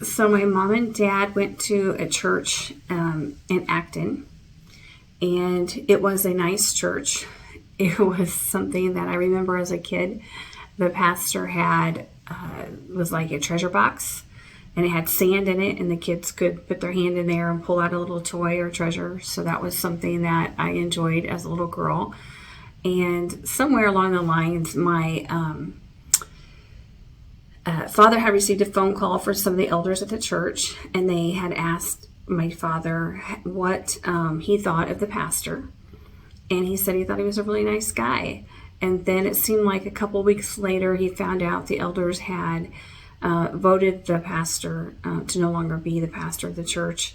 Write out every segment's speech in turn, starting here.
So my mom and dad went to a church in Acton, and it was a nice church. It was something that I remember as a kid. The pastor had was like a treasure box, and it had sand in it, and the kids could put their hand in there and pull out a little toy or treasure. So that was something that I enjoyed as a little girl. And somewhere along the lines, my father had received a phone call from some of the elders at the church, and they had asked my father what he thought of the pastor. And he said he thought he was a really nice guy. And then it seemed like a couple weeks later, he found out the elders had voted the pastor to no longer be the pastor of the church.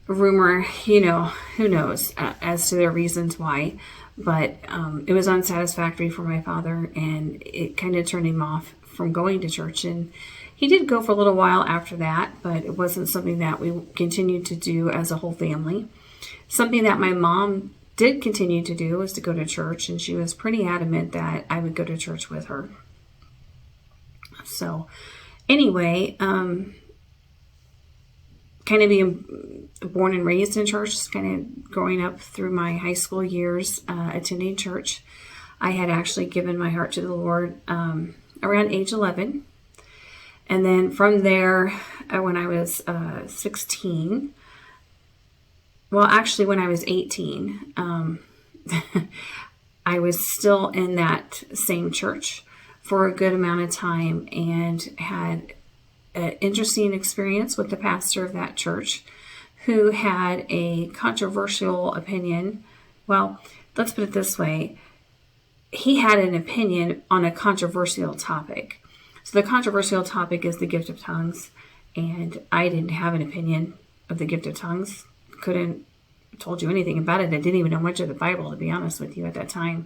Rumor, who knows as to their reasons why. But it was unsatisfactory for my father, and it kind of turned him off from going to church. And he did go for a little while after that, but it wasn't something that we continued to do as a whole family. Something that my mom did continue to do was to go to church, and she was pretty adamant that I would go to church with her. So anyway, kind of being born and raised in church, kind of growing up through my high school years, attending church. I had actually given my heart to the Lord around age 11. And then from there, when I was 16, well, actually, when I was 18, I was still in that same church for a good amount of time, and had an interesting experience with the pastor of that church, who had a controversial opinion. Well, let's put it this way. He had an opinion on a controversial topic. So the controversial topic is the gift of tongues, and I didn't have an opinion of the gift of tongues. Couldn't told you anything about it. I didn't even know much of the Bible, to be honest with you, at that time.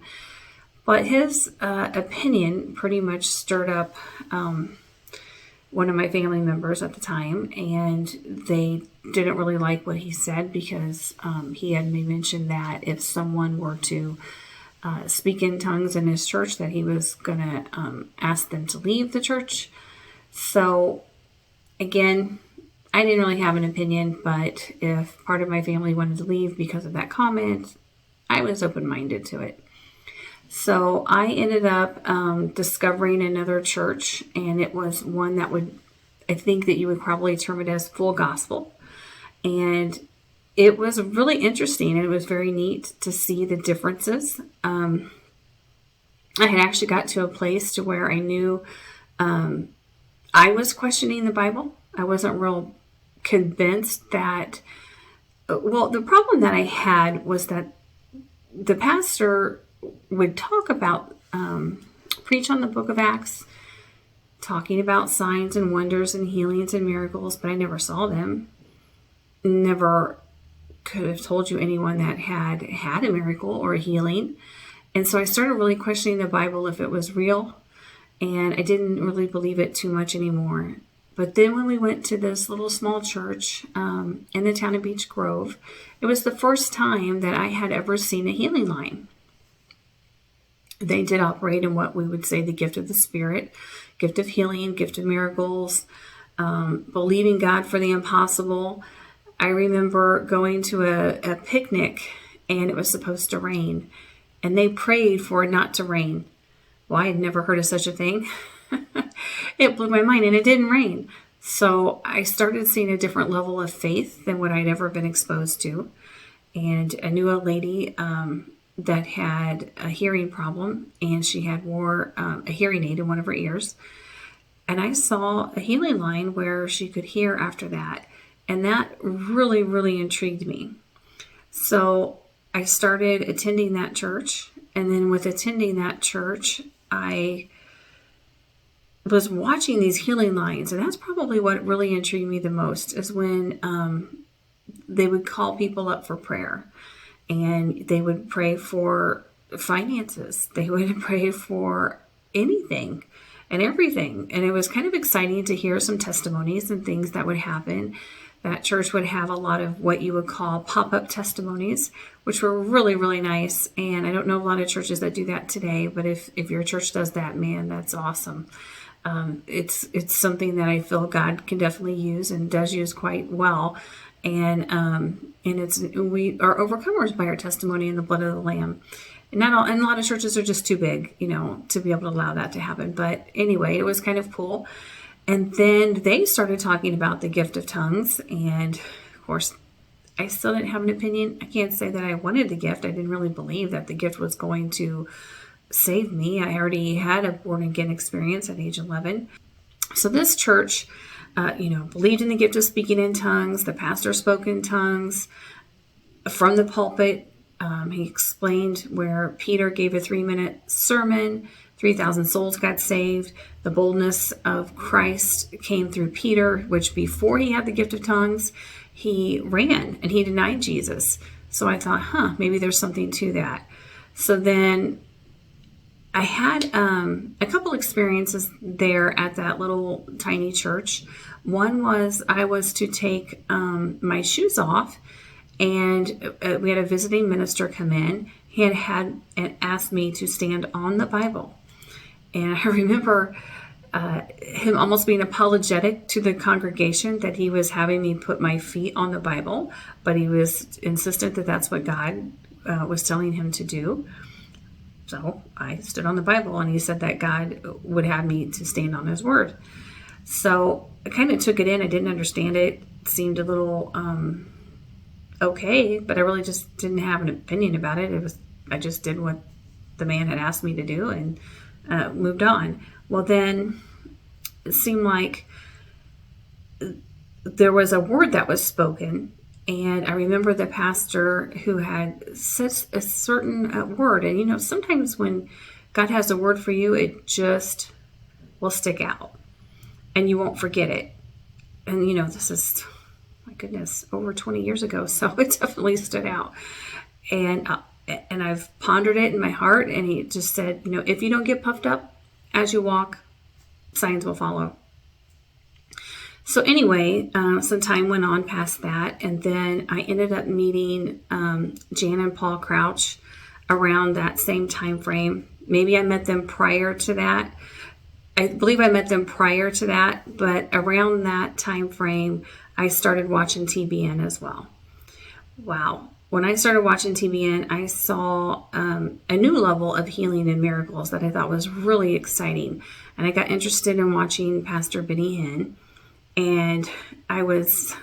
But his opinion pretty much stirred up one of my family members at the time, and they didn't really like what he said, because he had mentioned that if someone were to speak in tongues in his church, that he was going to ask them to leave the church. So again, I didn't really have an opinion, but if part of my family wanted to leave because of that comment, I was open-minded to it. So I ended up discovering another church, and it was one that I think that you would probably term it as full gospel. And it was really interesting, and it was very neat to see the differences. I had actually got to a place to where I knew I was questioning the Bible. I wasn't real convinced that, well, the problem that I had was that the pastor would talk about, preach on the book of Acts, talking about signs and wonders and healings and miracles, but I never saw them. Never could have told you anyone that had a miracle or a healing. And so I started really questioning the Bible if it was real, and I didn't really believe it too much anymore. But then when we went to this little small church in the town of Beech Grove, it was the first time that I had ever seen a healing line. They did operate in what we would say the gift of the Spirit, gift of healing, gift of miracles, believing God for the impossible. I remember going to a picnic, and it was supposed to rain, and they prayed for it not to rain. Well, I had never heard of such a thing. It blew my mind, and it didn't rain. So I started seeing a different level of faith than what I'd ever been exposed to. And I knew a lady that had a hearing problem, and she had wore a hearing aid in one of her ears. And I saw a healing line where she could hear after that. And that really, really intrigued me. So I started attending that church. And then with attending that church, I was watching these healing lines. And that's probably what really intrigued me the most, is when they would call people up for prayer. And they would pray for finances. They would pray for anything and everything. And it was kind of exciting to hear some testimonies and things that would happen. That church would have a lot of what you would call pop-up testimonies, which were really, really nice. And I don't know a lot of churches that do that today, but if your church does that, man, that's awesome. It's something that I feel God can definitely use and does use quite well. And we are overcomers by our testimony in the blood of the Lamb. And and a lot of churches are just too big, to be able to allow that to happen. But anyway, it was kind of cool. And then they started talking about the gift of tongues. And of course, I still didn't have an opinion. I can't say that I wanted the gift. I didn't really believe that the gift was going to save me. I already had a born again experience at age 11. So this church, believed in the gift of speaking in tongues. The pastor spoke in tongues from the pulpit. He explained where Peter gave a 3-minute sermon, 3,000 souls got saved. The boldness of Christ came through Peter, which before he had the gift of tongues, he ran and he denied Jesus. So I thought, maybe there's something to that. So then I had a couple experiences there at that little tiny church. One was I was to take my shoes off, and we had a visiting minister come in. He had asked me to stand on the Bible. And I remember him almost being apologetic to the congregation that he was having me put my feet on the Bible, but he was insistent that that's what God was telling him to do. So I stood on the Bible, and he said that God would have me to stand on his word. So I kind of took it in. I didn't understand it. It seemed a little okay, but I really just didn't have an opinion about it. I just did what the man had asked me to do and moved on. Well, then it seemed like there was a word that was spoken. And I remember the pastor who had said a certain word. And, sometimes when God has a word for you, it just will stick out and you won't forget it. And, this is, my goodness, over 20 years ago. So it definitely stood out. And I've pondered it in my heart. And he just said, if you don't get puffed up as you walk, signs will follow. So anyway, some time went on past that, and then I ended up meeting Jan and Paul Crouch around that same time frame. Maybe I met them prior to that. I believe I met them prior to that, but around that time frame, I started watching TBN as well. Wow. When I started watching TBN, I saw a new level of healing and miracles that I thought was really exciting. And I got interested in watching Pastor Benny Hinn. And I was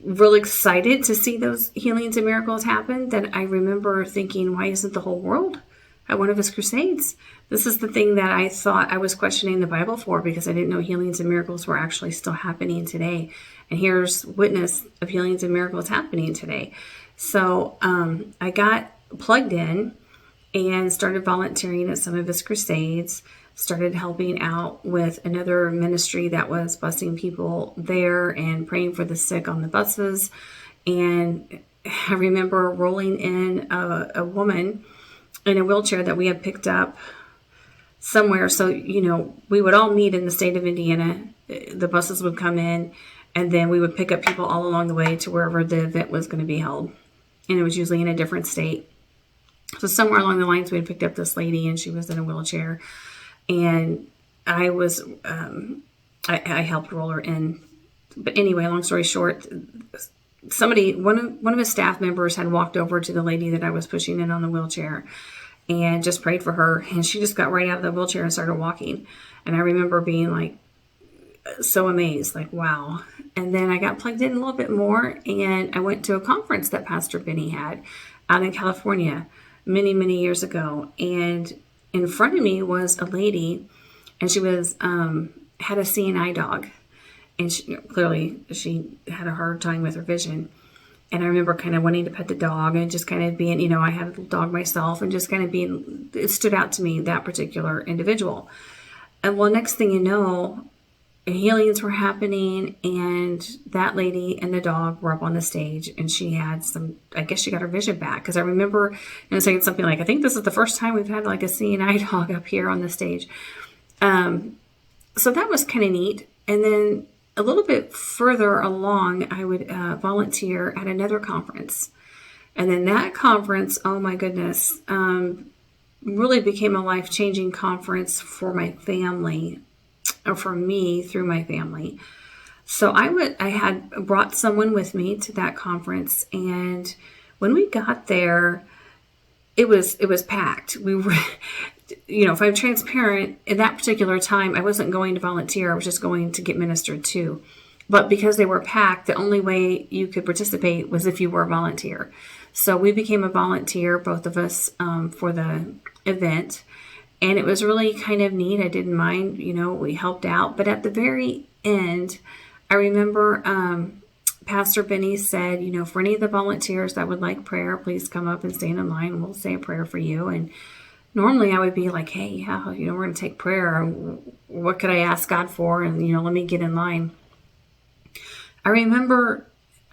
really excited to see those healings and miracles happen, that I remember thinking, why isn't the whole world at one of his crusades? This is the thing that I thought I was questioning the Bible for, because I didn't know healings and miracles were actually still happening today. And here's witness of healings and miracles happening today. So I got plugged in and started volunteering at some of his crusades. Started helping out with another ministry that was busing people there and praying for the sick on the buses. And I remember rolling in a woman in a wheelchair that we had picked up somewhere. So, we would all meet in the state of Indiana. The buses would come in, and then we would pick up people all along the way to wherever the event was going to be held. And it was usually in a different state. So somewhere along the lines, we had picked up this lady, and she was in a wheelchair. And I was, I helped roll her in. But anyway, long story short, one of his staff members had walked over to the lady that I was pushing in on the wheelchair and just prayed for her. And she just got right out of the wheelchair and started walking. And I remember being like, so amazed, like, wow. And then I got plugged in a little bit more, and I went to a conference that Pastor Benny had out in California many, many years ago. And in front of me was a lady, and she was had a seeing eye dog, and clearly she had a hard time with her vision. And I remember kind of wanting to pet the dog and just kind of being, I had a dog myself, and just kind of being, it stood out to me, that particular individual. And well, next thing you know, healings were happening, and that lady and the dog were up on the stage, and she had I guess she got her vision back, because I remember saying something like, I think this is the first time we've had like a seeing eye dog up here on the stage. So that was kind of neat. And then a little bit further along, I would volunteer at another conference. And then that conference, oh my goodness, really became a life-changing conference for my family, or for me through my family. So I had brought someone with me to that conference, and when we got there, it was packed. We were, if I'm transparent, in that particular time, I wasn't going to volunteer. I was just going to get ministered to. But because they were packed, the only way you could participate was if you were a volunteer. So we became a volunteer, both of us, for the event. And it was really kind of neat. I didn't mind, we helped out. But at the very end, I remember Pastor Benny said, for any of the volunteers that would like prayer, please come up and stand in line. We'll say a prayer for you. And normally I would be like, hey, yeah, we're going to take prayer. What could I ask God for? And, let me get in line. I remember,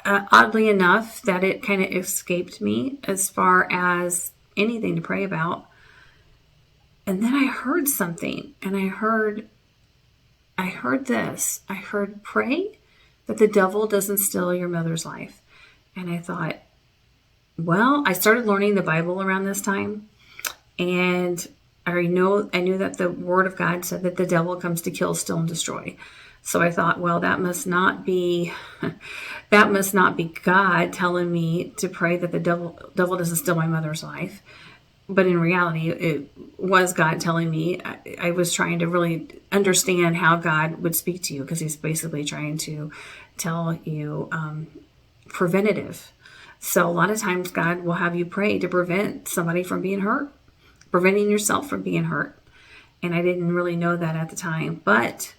oddly enough, that it kind of escaped me as far as anything to pray about. And then I heard something, and I heard this. I heard, pray that the devil doesn't steal your mother's life. And I thought, well, I started learning the Bible around this time. And I knew that the Word of God said that the devil comes to kill, steal, and destroy. So I thought, well, that must not be God telling me to pray that the devil doesn't steal my mother's life. But in reality, it was God telling me. I was trying to really understand how God would speak to you, because he's basically trying to tell you preventative. So a lot of times God will have you pray to prevent somebody from being hurt, preventing yourself from being hurt. And I didn't really know that at the time. But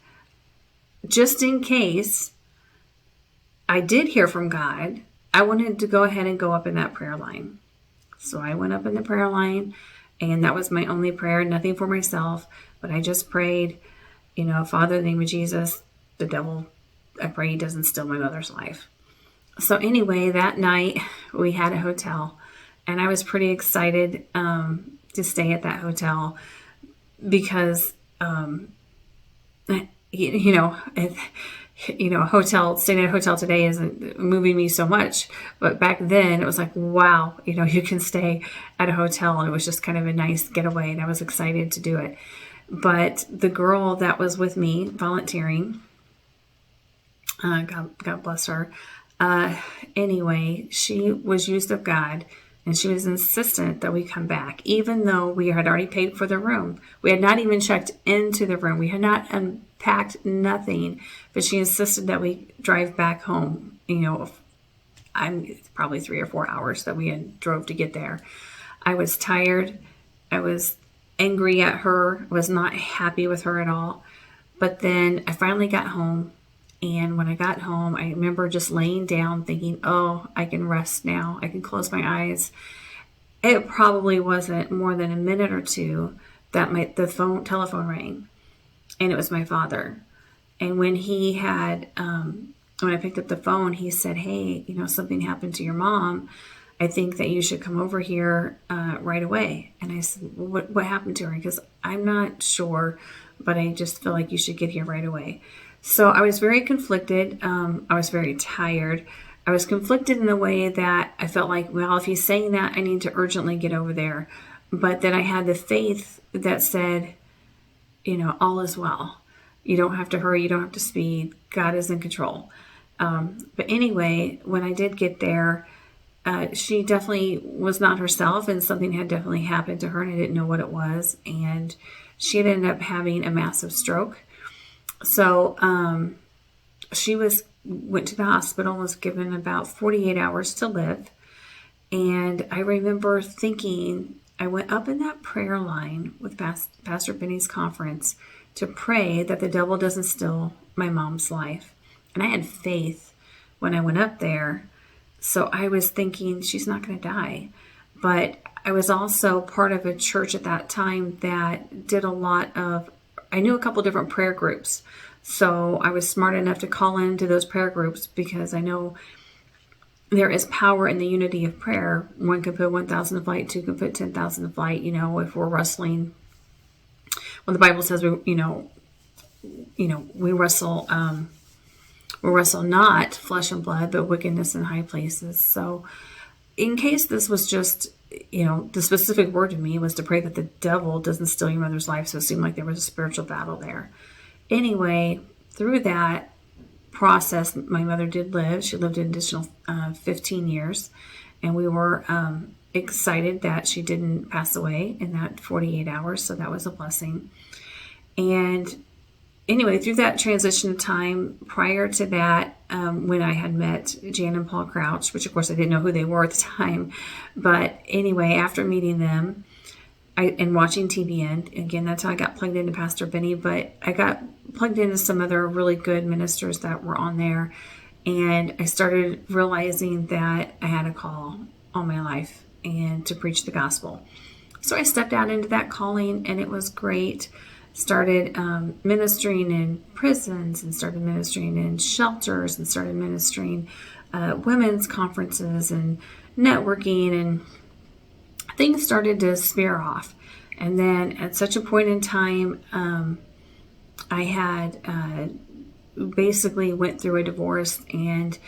just in case I did hear from God, I wanted to go ahead and go up in that prayer line. So I went up in the prayer line, and that was my only prayer, nothing for myself, but I just prayed, Father, in the name of Jesus, the devil, I pray he doesn't steal my mother's life. So anyway, that night we had a hotel, and I was pretty excited to stay at that hotel because, staying at a hotel today isn't moving me so much. But back then it was like, wow, you can stay at a hotel. And it was just kind of a nice getaway. And I was excited to do it. But the girl that was with me volunteering, God bless her. Anyway, she was used of God. And she was insistent that we come back, even though we had already paid for the room. We had not even checked into the room. We had not unpacked nothing. But she insisted that we drive back home. I'm probably 3 or 4 hours that we had drove to get there. I was tired. I was angry at her. I was not happy with her at all. But then I finally got home. And when I got home, I remember just laying down thinking, oh, I can rest now. I can close my eyes. It probably wasn't more than a minute or two that the telephone rang. And it was my father. And when he had, when I picked up the phone, he said, hey, something happened to your mom. I think that you should come over here right away. And I said, what happened to her? Because I'm not sure, but I just feel like you should get here right away. So I was very conflicted. I was very tired. I was conflicted in a way that I felt like, well, if he's saying that, I need to urgently get over there. But then I had the faith that said, all is well. You don't have to hurry. You don't have to speed. God is in control. But anyway, when I did get there, she definitely was not herself, and something had definitely happened to her, and I didn't know what it was. And she had ended up having a massive stroke. So she went to the hospital and was given about 48 hours to live. And I remember thinking, I went up in that prayer line with Pastor Benny's conference to pray that the devil doesn't steal my mom's life. And I had faith when I went up there. So I was thinking, she's not going to die. But I was also part of a church at that time that did I knew a couple different prayer groups. So I was smart enough to call into those prayer groups because I know there is power in the unity of prayer. One can put 1,000 to flight, two can put 10,000 to flight. If we're wrestling, when the Bible says we wrestle not flesh and blood, but wickedness in high places. So in case this was just the specific word to me was to pray that the devil doesn't steal your mother's life. So it seemed like there was a spiritual battle there. Anyway, through that process, my mother did live. She lived an additional 15 years. And we were excited that she didn't pass away in that 48 hours. So that was a blessing. And anyway, through that transition of time, prior to that, when I had met Jan and Paul Crouch, which of course I didn't know who they were at the time, but anyway, after meeting them and watching TBN, again, that's how I got plugged into Pastor Benny, but I got plugged into some other really good ministers that were on there, and I started realizing that I had a call on my life and to preach the gospel. So I stepped out into that calling, and it was great. Started ministering in prisons, and started ministering in shelters, and started ministering women's conferences and networking, and things started to spear off. And then at such a point in time, I had basically went through a divorce and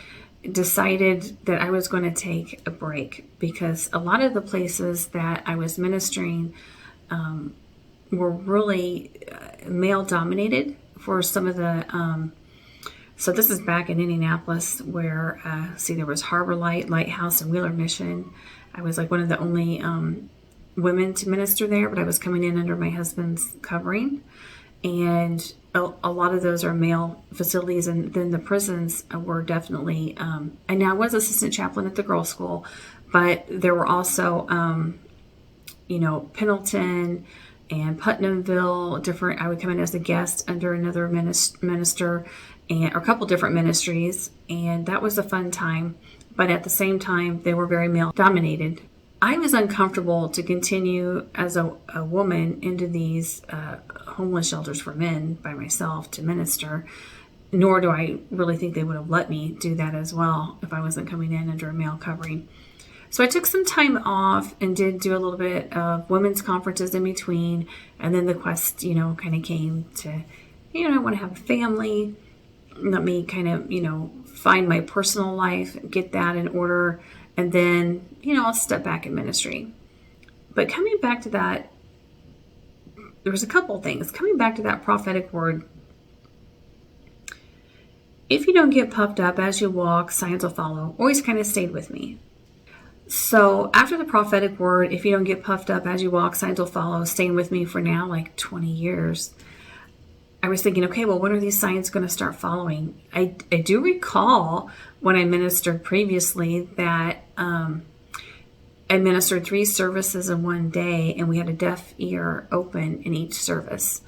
decided that I was going to take a break, because a lot of the places that I was ministering were really male dominated for some of the, so this is back in Indianapolis where, there was Harbor Light, Lighthouse, and Wheeler Mission. I was like one of the only women to minister there, but I was coming in under my husband's covering. And a lot of those are male facilities. And then the prisons were definitely, and I was assistant chaplain at the girls' school, but there were also, Pendleton and Putnamville, different. I would come in as a guest under another minister, or a couple different ministries, and that was a fun time. But at the same time, they were very male dominated. I was uncomfortable to continue as a woman into these homeless shelters for men by myself to minister, nor do I really think they would have let me do that as well if I wasn't coming in under a male covering. So I took some time off and did do a little bit of women's conferences in between. And then the quest, kind of came to, I want to have a family. Let me kind of, find my personal life, get that in order. And then, I'll step back in ministry. But coming back to that, there was a couple things. Coming back to that prophetic word, if you don't get puffed up as you walk, signs will follow, always kind of stayed with me. So after the prophetic word, if you don't get puffed up as you walk, signs will follow, staying with me for now like 20 years, I was thinking, okay, well, when are these signs going to start following? I do recall when I ministered previously that I ministered 3 services in one day, and we had a deaf ear open in each service.